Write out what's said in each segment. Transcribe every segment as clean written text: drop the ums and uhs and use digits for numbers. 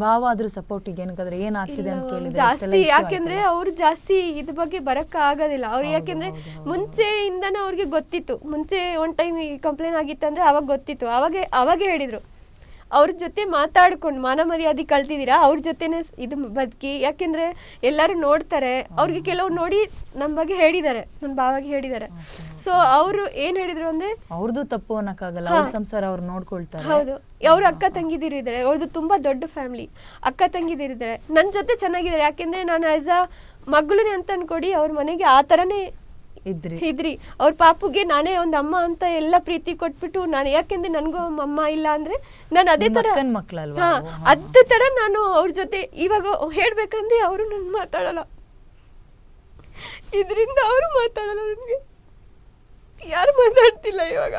ಭಾವ ಆದ್ರೂ ಸಪೋರ್ಟಿಗೆ ಏನಂದ್ರೆ ಏನಾಗ್ತಿದೆ ಅಂತ ಕೇಳಿದ್ರೆ ಜಾಸ್ತಿ, ಯಾಕೆಂದ್ರೆ ಅವ್ರು ಜಾಸ್ತಿ ಇದ್ರ ಬಗ್ಗೆ ಬರಕ್ ಆಗೋದಿಲ್ಲ ಅವ್ರು, ಯಾಕೆಂದ್ರೆ ಮುಂಚೆಯಿಂದನೂ ಅವ್ರಿಗೆ ಗೊತ್ತಿತ್ತು. ಮುಂಚೆ ಒಂದ್ ಟೈಮ್ ಕಂಪ್ಲೇಂಟ್ ಆಗಿತ್ತಂದ್ರೆ ಅವಾಗ ಗೊತ್ತಿತ್ತು, ಅವಾಗೇ ಹೇಳಿದ್ರು ಅವ್ರ ಜೊತೆ ಮಾತಾಡ್ಕೊಂಡು ಮಾನ ಮರ್ಯಾದೆ ಕಳ್ತಿದ್ದೀರಾ, ಅವ್ರ ಜೊತೆನೆ ಇದು ಬದುಕಿ, ಯಾಕೆಂದ್ರೆ ಎಲ್ಲರೂ ನೋಡ್ತಾರೆ. ಅವ್ರಿಗೆ ಕೆಲವು ನೋಡಿ ನಮ್ಮ ಬಗ್ಗೆ ಹೇಳಿದ್ದಾರೆ, ನನ್ನ ಭಾವಾಗಿ ಹೇಳಿದ್ದಾರೆ. ಸೊ ಅವರು ಏನ್ ಹೇಳಿದ್ರು ಅಂದ್ರೆ ಅವ್ರದ್ದು ತಪ್ಪು ಅನ್ನಕ್ಕಾಗಲ್ಲ, ಅವ್ರ ಸಂಸಾರ ಅವ್ರು ನೋಡ್ಕೊಳ್ತಾರೆ. ಹೌದು, ಅವ್ರ ಅಕ್ಕ ತಂಗಿದಿರಿದ್ದಾರೆ, ಅವ್ರದ್ದು ತುಂಬಾ ದೊಡ್ಡ ಫ್ಯಾಮಿಲಿ, ಅಕ್ಕ ತಂಗಿದಿರಿದ್ದಾರೆ, ನನ್ನ ಜೊತೆ ಚೆನ್ನಾಗಿದ್ದಾರೆ. ಯಾಕೆಂದ್ರೆ ನಾನು ಆಸ್ ಅ ಮಗಳೇ ಅಂತ ಅನ್ಕೊಡಿ ಅವ್ರ ಮನೆಗೆ ಆ ಥರನೇ ಇದ್ರಿ. ಅವ್ರ ಪಾಪುಗೆ ನಾನೇ ಒಂದು ಅಮ್ಮ ಅಂತ ಎಲ್ಲ ಪ್ರೀತಿ ಕೊಟ್ಬಿಟ್ಟು ನಾನು, ಯಾಕೆಂದ್ರೆ ನನಗೂ ಅಮ್ಮ ಇಲ್ಲ ಅಂದ್ರೆ ನಾನು ಅದೇ ತರ ಅದೇ ತರ ನಾನು ಅವ್ರ ಜೊತೆ ಇವಾಗ ಹೇಳ್ಬೇಕಂದ್ರೆ ಅವರು ನನ್ ಮಾತಾಡಲ್ಲ, ಇದರಿಂದ ಅವರು ಮಾತಾಡಲ್ಲ, ನನಗೆ ಯಾರು ಮಾತಾಡ್ತಿಲ್ಲ ಇವಾಗ.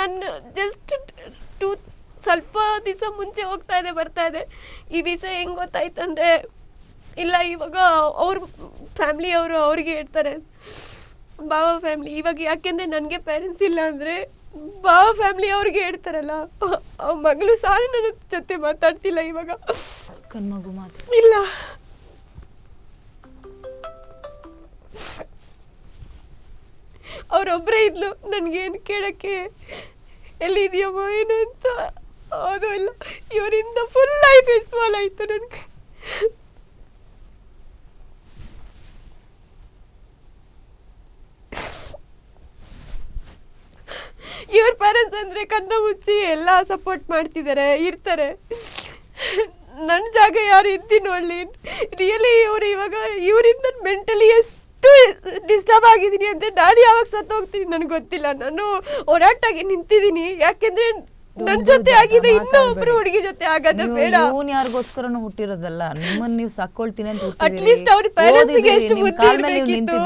ನನ್ನ ಜಸ್ಟ್ ಸ್ವಲ್ಪ ದಿವಸ ಮುಂಚೆ ಹೋಗ್ತಾ ಇದೆ ಬರ್ತಾ ಇದೆ. ಈ ವಿಷಯ ಹೆಂಗ್ ಗೊತ್ತಾಯ್ತಂದ್ರೆ, ಇಲ್ಲ ಇವಾಗ ಅವ್ರ ಫ್ಯಾಮಿಲಿ ಅವ್ರಿಗೆ ಹೇಳ್ತಾರೆ, ಭಾವ ಫ್ಯಾಮಿಲಿ ಇವಾಗ, ಯಾಕೆಂದ್ರೆ ನನಗೆ ಪೇರೆಂಟ್ಸ್ ಇಲ್ಲ ಅಂದರೆ ಭಾವ ಫ್ಯಾಮಿಲಿ ಅವ್ರಿಗೆ ಹೇಳ್ತಾರಲ್ಲ, ಅವ್ರ ಮಗಳು ಸಹ ನನ್ನ ಜೊತೆ ಮಾತಾಡ್ತಿಲ್ಲ ಇವಾಗ. ಕಣ್ಮಗು ಇಲ್ಲ, ಅವರೊಬ್ಬರೇ ಇದ್ಲು ನನಗೇನು ಕೇಳೋಕ್ಕೆ, ಎಲ್ಲಿದೆಯಮ್ಮ ಏನು ಅಂತ. ಅದು ಇಲ್ಲ, ಇವರಿಂದ ಫುಲ್ ಲೈಫ್ ಇಸ್ವಾಲ್ ಆಯಿತು ನನಗೆ. ಇವ್ರ ಪೇರೆಂಟ್ಸ್ ಅಂದ್ರೆ ಕಣ್ಣ ಮುಚ್ಚಿ ಎಲ್ಲ ಸಪೋರ್ಟ್ ಮಾಡ್ತಿದ್ದಾರೆ, ಇರ್ತಾರೆ. ನನ್ನ ಜಾಗ ಯಾರು ಇದ್ದಿ ನೋಡ್ಲಿ. ರಿಯಲಿ ಇವ್ರು ಇವಾಗ ಇವರಿಂದ ಮೆಂಟಲಿ ಎಷ್ಟು ಡಿಸ್ಟರ್ಬ್ ಆಗಿದ್ದೀನಿ ಅಂತ ನಾನು ಯಾವಾಗ ಸತ್ತೋಗ್ತೀನಿ ನನಗೆ ಗೊತ್ತಿಲ್ಲ. ನಾನು ಹೋರಾಟಾಗಿ ನಿಂತಿದ್ದೀನಿ, ಯಾಕೆಂದ್ರೆ ನನ್ನ ಜೊತೆ ಆಗಿದೆ, ಇನ್ನೊಬ್ರು ಹುಡುಗಿ ಜೊತೆ ಆಗೋದು ಬೇಡ. ಯಾರಿಗೋಸ್ಕರನೂ ಹುಟ್ಟಿರೋದಲ್ಲ, ನಿಮ್ಮನ್ನ ನೀವು ಸಾಕೊಳ್ತೀನಿ ಅಂತ ಅಟ್ಲೀಸ್ಟ್ ಅವ್ರ ಪೇರೆಂಟ್ಸ್ಗೆ ಎಷ್ಟು ಬುದ್ಧಿ ಇರಬೇಕಿತ್ತು.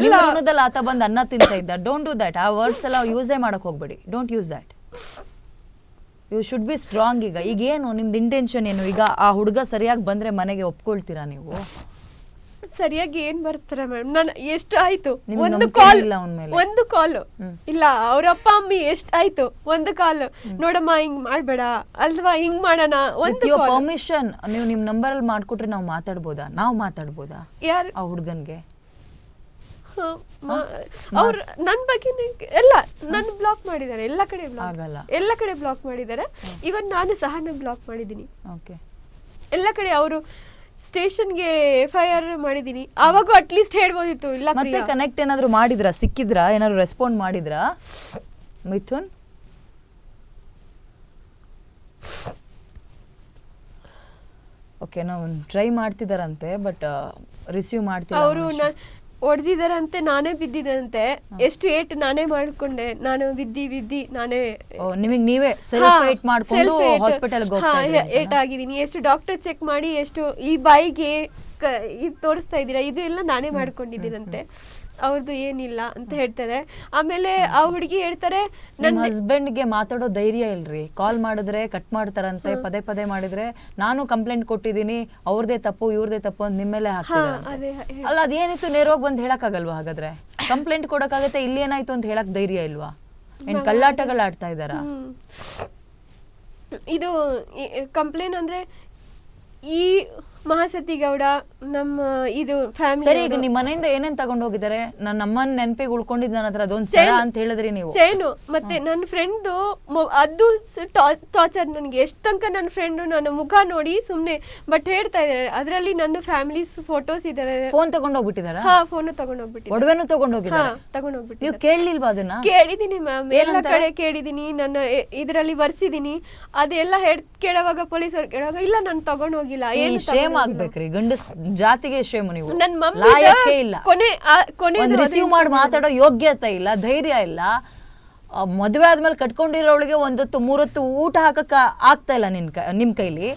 ನಿಮ್ಮ ಅನ್ನದಲ್ಲಿ ಆತ ಬಂದು ಅನ್ನ ತಿಂತ ಇದ್ದ. Don't do that. ಆ ವರ್ಡ್ಸ್ ಎಲ್ಲ ಯೂಸೇ ಮಾಡಕ್ ಹೋಗ್ಬೇಡಿ. Don't use that. You should be strong. ಈಗ ಏನು ನಿಮ್ದು ಇಂಟೆನ್ಷನ್ ಏನು? ಈಗ ಆ ಹುಡುಗ ಸರಿಯಾಗಿ ಬಂದ್ರೆ ಮನೆಗೆ ಒಪ್ಕೊಳ್ತೀರಾ ನೀವು? ಸರಿಯಾಗಿ ಏನ್ ಬರ್ತಾರೆ ಮೇಡಮ್? ನಾನು ಎಷ್ಟು ಆಯ್ತು ಒಂದು ಕಾಲ್ ಇಲ್ಲ, ಅವ್ರ ಅಪ್ಪ ಅಮ್ಮಿ ಎಷ್ಟ್ ಆಯ್ತು ಒಂದು ಕಾಲ್, ನೋಡಮ್ಮ ಹಿಂಗ್ ಮಾಡ್ಬೇಡ ಅಲ್ವಾ, ಹಿಂಗ್ ಮಾಡೋಣ ಒಂದು ಪರ್ಮಿಷನ್ ನೀವು ನಿಮ್ ನಂಬರ್ ಅಲ್ಲಿ ಮಾಡ್ಕೊಟ್ರೆ ನಾವು ಮಾತಾಡ್ಬೋದಾ ಯಾರು ಆ ಹುಡುಗನ್ಗೆ? ಅವ್ರು ನನ್ ಬಗ್ಗೆ ಎಲ್ಲ ನನ್ನ ಬ್ಲಾಕ್ ಮಾಡಿದ್ದಾರೆ, ಎಲ್ಲ ಕಡೆ ಬ್ಲಾಕ್ ಮಾಡಿದ್ದಾರೆ. ಇವನ್ ನಾನು ಸಹ ಬ್ಲಾಕ್ ಮಾಡಿದ್ದೀನಿ ಎಲ್ಲ ಕಡೆ. ಅವರು ಸ್ಟೇಷನ್ಗೆ FIR ಮಾಡಿದೀನಿ. ಅವಾಗ ಅಟ್ಲೀಸ್ಟ್ ಹೇಳ್ಬೋದಿತ್ತು. ಇಲ್ಲ, ಮತ್ತೆ ಕನೆಕ್ಟ್ ಏನಾದ್ರು ಮಾಡಿದ್ರಾ? ಸಿಕ್ಕಿದ್ರಾ? ಏನಾದ್ರು ರೆಸ್ಪಾಂಡ್ ಮಾಡಿದ್ರಾ ಮಿಥುನ್? ಓಕೆ, ನಾವು ಟ್ರೈ ಮಾಡ್ತಿದಾರಂತೆ, ಬಟ್ ರಿಸೀವ್ ಮಾಡ್ತಿಲ್ಲ. ಅವರು ಹೊಡೆದಿದ್ದಾರಂತೆ, ನಾನೇ ಬಿದ್ದಿದ್ದಂತೆ. ಎಷ್ಟು ಏಟ್ ನಾನೇ ಮಾಡ್ಕೊಂಡೆ, ನಾನು ಬಿದ್ದಿ ನಾನೇ ನಿಮಗೆ ನೀವೇ ಸೆಲ್ಫ್ ಏಟ್ ಮಾಡ್ಕೊಂಡು ಹಾಸ್ಪಿಟಲ್ ಏಟ್ ಆಗಿದ್ದೀನಿ. ಎಷ್ಟು ಡಾಕ್ಟರ್ ಚೆಕ್ ಮಾಡಿ ಎಷ್ಟು ಈ ಬಾಯಿಗೆ ಇದು ತೋರಿಸ್ತಾ ಇದ್ದೀರಾ, ಇದು ಎಲ್ಲ ನಾನೇ ಮಾಡ್ಕೊಂಡಿದ್ದೀನಂತೆ. ಅವ್ರದ್ದು ಏನಿಲ್ಲ ಅಂತ ಹೇಳ್ತಾರೆ. ಆಮೇಲೆ ಆ ಹುಡುಗಿ ಹೇಳ್ತಾರೆ, ನನ್ನ ಹಸ್ಬೆಂಡ್ಗೆ ಮಾತಾಡೋ ಧೈರ್ಯ ಇಲ್ರಿ, ಕಾಲ್ ಮಾಡಿದ್ರೆ ಕಟ್ ಮಾಡ್ತಾರಂತೆ, ಪದೇ ಮಾಡಿದ್ರೆ ನಾನು ಕಂಪ್ಲೇಂಟ್ ಕೊಟ್ಟಿದ್ದೀನಿ, ಅವ್ರದೇ ತಪ್ಪು ಇವ್ರದೇ ತಪ್ಪು ಅಂತ ನಿಮ್ಮೇಲೆ ಹಾಕ್ತಾರೆ. ಅಲ್ಲ, ಅದೇನಿತ್ತು ನೇರವಾಗಿ ಬಂದು ಹೇಳಕ್ಕಾಗಲ್ವಾ? ಹಾಗಾದ್ರೆ ಕಂಪ್ಲೇಂಟ್ ಕೊಡಕ್ಕಾಗತ್ತೆ, ಇಲ್ಲಿ ಏನಾಯ್ತು ಅಂತ ಹೇಳಕ್ ಧೈರ್ಯ ಇಲ್ವಾ? ಏನ್ ಕಳ್ಳಾಟಗಳು ಆಡ್ತಾ ಇದಾರ? ಇದು ಕಂಪ್ಲೇಂಟ್ ಅಂದ್ರೆ ಈ ಮಹಾಸತಿ ಗೌಡ ನಮ್ಮ ಇದು ಫ್ಯಾಮಿಲಿ. ಸರಿ, ಈಗ ನಿಮ್ಮ ಮನೆಯಿಂದ ಏನೇನ್ ತಗೊಂಡ್ ಹೋಗಿದ್ದಾರೆ? ನನ್ನ ಅಮ್ಮನ ನೆನಪಿಗೆ ಉಳ್ಕೊಂಡಿದ್ ನನ್ನ ಹತ್ರ ಅದೊಂದು ಸರ ಅಂತ ಹೇಳಿದ್ರಿ ನೀವು. ಚೈನು ಮತ್ತೆ ನನ್ನ ಫ್ರೆಂಡ್ ಅದು ಟಾರ್ಚರ್. ನನ್ಗೆ ಎಷ್ಟು ತನಕ ನನ್ನ ಫ್ರೆಂಡ್ ನನ್ನ ಮುಖ ನೋಡಿ ಸುಮ್ನೆ ಬಟ್ ಹೇಳ್ತಾ ಇದ್ದಾರೆ, ಅದರಲ್ಲಿ ನನ್ನ ಫ್ಯಾಮಿಲಿ ಫೋಟೋಸ್ ಇದಾವೆ. ಫೋನ್ ತಗೊಂಡ್ ಹೋಗ್ಬಿಟ್ಟಿದಾರ? ಫೋನ್ ತಗೊಂಡೋಗ್ಬಿಟ್ಟು ಒಡವೆನೂ ತಗೊಂಡೋಗ್ಬಿಟ್ಟು. ನೀವು ಕೇಳಲಿಲ್ವಾ ಅದನ್ನ? ಕೇಳಿದೀನಿ ಮ್ಯಾಮ್, ಎಲ್ಲ ಕಡೆ ಕೇಳಿದೀನಿ. ನಾನು ಇದರಲ್ಲಿ ಬರ್ಸಿದೀನಿ. ಅದೆಲ್ಲ ಕೇಳುವಾಗ ಪೊಲೀಸರು ಕೇಳುವಾಗ ಇಲ್ಲ ನಾನು ತಗೊಂಡೋಗಿಲ್ಲ. ಏನು ಶೇಮ್ ಆಗ್ಬೇಕ್ರಿ, ಗಂಡಸ್ ಜಾತಿಗೆ ಶೇಮ್. ನೀವು ನನ್ನ ಮಮ್ಮಿ ಇಲ್ಲ, ಕೊನೆ ರಿಸೀವ್ ಮಾಡಿ ಮಾತಾಡೋ ಯೋಗ್ಯತೆ ಇಲ್ಲ, ಧೈರ್ಯ ಇಲ್ಲ. ಮದುವೆ ಆದ್ಮೇಲೆ ಕಟ್ಕೊಂಡಿರೋಳಿಗೆ ಒಂದೊತ್ತು ಮೂರೊತ್ತು ಊಟ ಹಾಕಕ್ ಆಗ್ತಾ ಇಲ್ಲ ನಿಮ್ ಕೈಲಿ.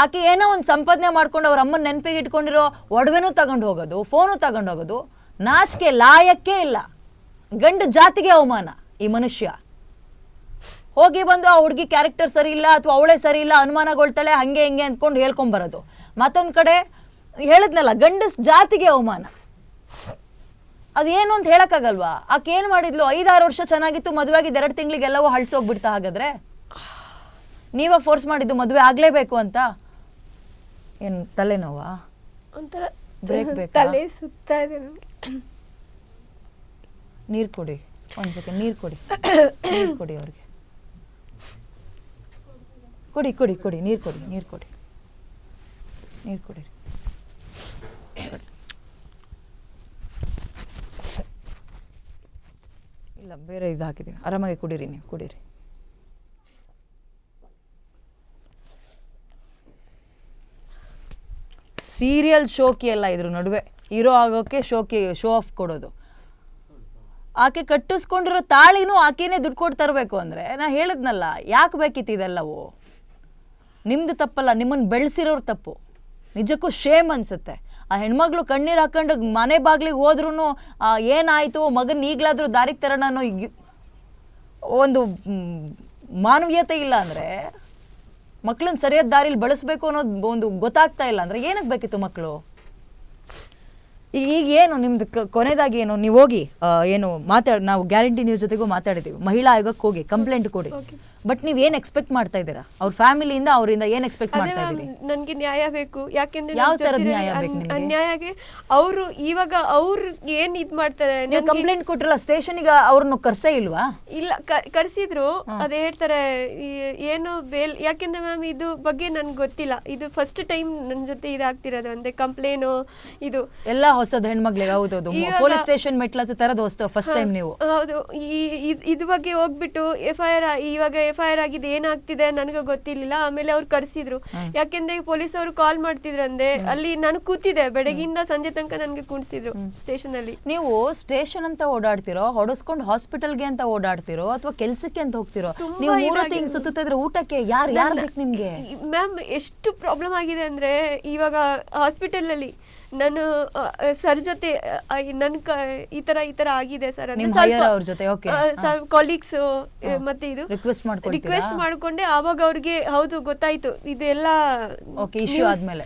ಆಕೆ ಏನೋ ಒಂದು ಸಂಪಾದನೆ ಮಾಡ್ಕೊಂಡು ಅವ್ರ ಅಮ್ಮನ ನೆನಪಿಗೆ ಇಟ್ಕೊಂಡಿರೋ ಒಡವೆನೂ ತಗೊಂಡು ಹೋಗೋದು, ಫೋನು ತಗೊಂಡು ಹೋಗೋದು, ನಾಚಿಕೆ ಲಾಯಕ್ಕೆ ಇಲ್ಲ. ಗಂಡ ಜಾತಿಗೆ ಅವಮಾನ ಈ ಮನುಷ್ಯ. ಹೋಗಿ ಬಂದು ಆ ಹುಡುಗಿ ಕ್ಯಾರೆಕ್ಟರ್ ಸರಿ ಇಲ್ಲ ಅಥವಾ ಅವಳೇ ಸರಿ ಇಲ್ಲ, ಅನುಮಾನಗೊಳ್ತಾಳೆ, ಹಂಗೆ ಹಿಂಗೆ ಅಂದ್ಕೊಂಡು ಹೇಳ್ಕೊಂಬರೋದು. ಮತ್ತೊಂದು ಕಡೆ ಹೇಳಿದ್ನಲ್ಲ, ಗಂಡಸ್ ಜಾತಿಗೆ ಅವಮಾನ. ಅದೇನು ಅಂತ ಹೇಳಕ್ಕಾಗಲ್ವಾ? ಆಕೆ ಏನ್ ಮಾಡಿದ್ಲು? 5-6 ವರ್ಷ ಚೆನ್ನಾಗಿತ್ತು, ಮದುವೆಯಾಗಿ 2 ತಿಂಗಳಿಗೆಲ್ಲವೂ ಹಳ್ಸೋಗ್ಬಿಡ್ತಾ ಹಾಗಾದ್ರೆ? ನೀವೇ ಫೋರ್ಸ್ ಮಾಡಿದ್ದು ಮದುವೆ ಆಗಲೇಬೇಕು ಅಂತ? ಏನು ತಲೆನೋವಾ? ಒಂಥರ ಬ್ರೇಕ್ ಬೇಕಾ? ತಲೆ ಸುತ್ತಾ ಇದೆ ನನಗೆ. ನೀರು ಕೊಡಿ, ಒಂದು ಸೆಕೆಂಡ್ ನೀರು ಕೊಡಿ, ನೀರು ಕೊಡಿ ಅವ್ರಿಗೆ. ಕೊಡಿ ಕೊಡಿ ಕೊಡಿ, ನೀರು ಕೊಡಿ, ನೀರು ಕೊಡಿ, ನೀರು ಕೊಡಿ. ಇಲ್ಲ, ಬೇರೆ ಇದು ಹಾಕಿದ್ದೀವಿ, ಆರಾಮಾಗಿ ಕುಡೀರಿ, ನೀವು ಕುಡೀರಿ. ಸೀರಿಯಲ್ ಶೋಕಿ ಎಲ್ಲ ಇದ್ರ ನಡುವೆ ಹೀರೋ ಆಗೋಕ್ಕೆ ಶೋ ಆಫ್ ಕೊಡೋದು. ಆಕೆ ಕಟ್ಟಿಸ್ಕೊಂಡಿರೋ ತಾಳಿನೂ ಆಕೆನೇ ದುಡ್ಡು ಕೊಟ್ಟು ತರಬೇಕು ಅಂದರೆ ನಾ ಹೇಳಿದ್ನಲ್ಲ, ಯಾಕೆ ಬೇಕಿತ್ತು ಇದೆಲ್ಲವು? ನಿಮ್ಮದು ತಪ್ಪಲ್ಲ, ನಿಮ್ಮನ್ನು ಬೆಳೆಸಿರೋರು ತಪ್ಪು. ನಿಜಕ್ಕೂ ಶೇಮ್ ಅನಿಸುತ್ತೆ. ಆ ಹೆಣ್ಮಗಳು ಕಣ್ಣೀರು ಹಾಕೊಂಡು ಮನೆ ಬಾಗಿಲಿಗೆ ಹೋದ್ರೂ ಏನಾಯಿತು ಮಗನ ಈಗಲಾದರೂ ದಾರಿಗೆ ತರೋಣ ಅನ್ನೋ ಒಂದು ಮಾನವೀಯತೆ ಇಲ್ಲ ಅಂದರೆ, ಮಕ್ಕಳನ್ನ ಸರಿಯಾದ ದಾರಿಲಿ ಬಳಸಬೇಕು ಅನ್ನೋದು ಒಂದು ಗೊತ್ತಾಗ್ತಾ ಇಲ್ಲ ಅಂದರೆ ಏನಕ್ಕೆ ಬೇಕಿತ್ತು ಮಕ್ಕಳು? ಈಗ ಏನು ನಿಮ್ದು ಕೊನೆದಾಗಿ ಏನು ನೀವು ಹೋಗಿ ಏನು ನಾವು ಗ್ಯಾರಂಟಿ ನ್ಯೂಸ್ ಜೊತೆಗೂ ಮಾತಾಡಿದ್ದೀವಿ, ಮಹಿಳಾ ಆಯೋಗಕ್ಕೆ ಹೋಗಿ ಕಂಪ್ಲೇಂಟ್ ಕೊಡಿ. ಬಟ್ ನೀವು ಏನು ಎಕ್ಸ್ಪೆಕ್ಟ್ ಮಾಡ್ತಾ ಇದ್ದೀರಾ ಅವ್ರ ಫ್ಯಾಮಿಲಿಯಿಂದ, ಅವರಿಂದ ಏನು ಎಕ್ಸ್ಪೆಕ್ಟ್ ಮಾಡ್ತಾ ಇದ್ದೀರಿ? ನನಗೆ ನ್ಯಾಯ ಬೇಕು. ಯಾಕೆಂದ್ರೆ ಯಾವ ಥರದ ನ್ಯಾಯ ಬೇಕು ನಿಮಗೆ? ಅನ್ಯಾಯಗೆ ಅವರು ಇವಾಗ ಅವ್ರು ಏನು ಇದು ಮಾಡ್ತಾರೆ. ನೀವು ಕಂಪ್ಲೇಂಟ್ ಕೊಟ್ರಲ್ಲ ಸ್ಟೇಷನಿಗೆ, ಅವ್ರನ್ನ ಕರ್ಸೇ ಇಲ್ವಾ? ಇಲ್ಲ, ಕರೆಸಿದ್ರು. ಅದೇ ಹೇಳ್ತಾರೆ ಏನು ಯಾಕೆಂದ್ರೆ ಮ್ಯಾಮ್ ಇದು ಬಗ್ಗೆ ನನ್ಗೆ ಗೊತ್ತಿಲ್ಲ. ಇದು ಫಸ್ಟ್ ಟೈಮ್ ನನ್ನ ಜೊತೆ ಇದಾಗ್ತಿರೋದು. ಅಂದ್ರೆ ಕಂಪ್ಲೇನು ಇದು ಎಲ್ಲ ಹೊಸದು ಹೆಣ್ಮಕ್ಳಿಗೆ. ಹೌದೌದು, ಪೊಲೀಸ್ ಸ್ಟೇಷನ್ ಮೆಟ್ಲತ್ತ ತರದ್ ಹೊಸ ಫಸ್ಟ್ ಟೈಮ್ ನೀವು. ಹೌದು, ಇದು ಬಗ್ಗೆ ಹೋಗ್ಬಿಟ್ಟು ಇವಾಗ FIR ಆಗಿದೆ, ಏನಾಗ್ತಿದೆ ನನಗೆ ಗೊತ್ತಿರ್ಲಿಲ್ಲ. ಆಮೇಲೆ ಅವ್ರು ಕರೆಸಿದ್ರು. ಯಾಕೆಂದ್ರೆ ಪೊಲೀಸ್ ಅವರು ಕಾಲ್ ಮಾಡ್ತಿದ್ರು. ಅಂದೆ ಅಲ್ಲಿ ನಾನು ಕೂತಿದ್ದೆ ಬೆಳಗಿಂದ ಸಂಜೆ ತನಕ ನನಗೆ ಕೂಡಿಸಿದ್ರು ಸ್ಟೇಷನ್ ಅಲ್ಲಿ. ನೀವು ಸ್ಟೇಷನ್ ಅಂತ ಓಡಾಡ್ತಿರೋ, ಹೊಡೆಸ್ಕೊಂಡು ಹಾಸ್ಪಿಟಲ್ಗೆ ಅಂತ ಓಡಾಡ್ತಿರೋ, ಅಥವಾ ಕೆಲ್ಸಕ್ಕೆ ಅಂತ ಹೋಗ್ತಿರೋ? ನೀವು 3 ತಿಂಗಳು ಸುತ್ತಿದ್ರೆ ಊಟಕ್ಕೆ ಯಾರು ಬೇಕು ನಿಮ್ಗೆ? ಮ್ಯಾಮ್ ಎಷ್ಟು ಪ್ರಾಬ್ಲಮ್ ಆಗಿದೆ ಅಂದ್ರೆ, ಇವಾಗ ಹಾಸ್ಪಿಟಲ್ ಅಲ್ಲಿ ನಾನು ಸರ್ ಜೊತೆ ಈ ತರ ಆಗಿದೆ ಸರ್ ಕಾಲೀಗ್ಸ್ ಮತ್ತೆ ಇದು ರಿಕ್ವೆಸ್ಟ್ ಮಾಡ್ಕೊಂಡೆ. ಆವಾಗ ಅವ್ರಿಗೆ ಹೌದು ಗೊತ್ತಾಯ್ತು ಇದು ಎಲ್ಲ ಇಶ್ಯೂ ಆದ್ಮೇಲೆ.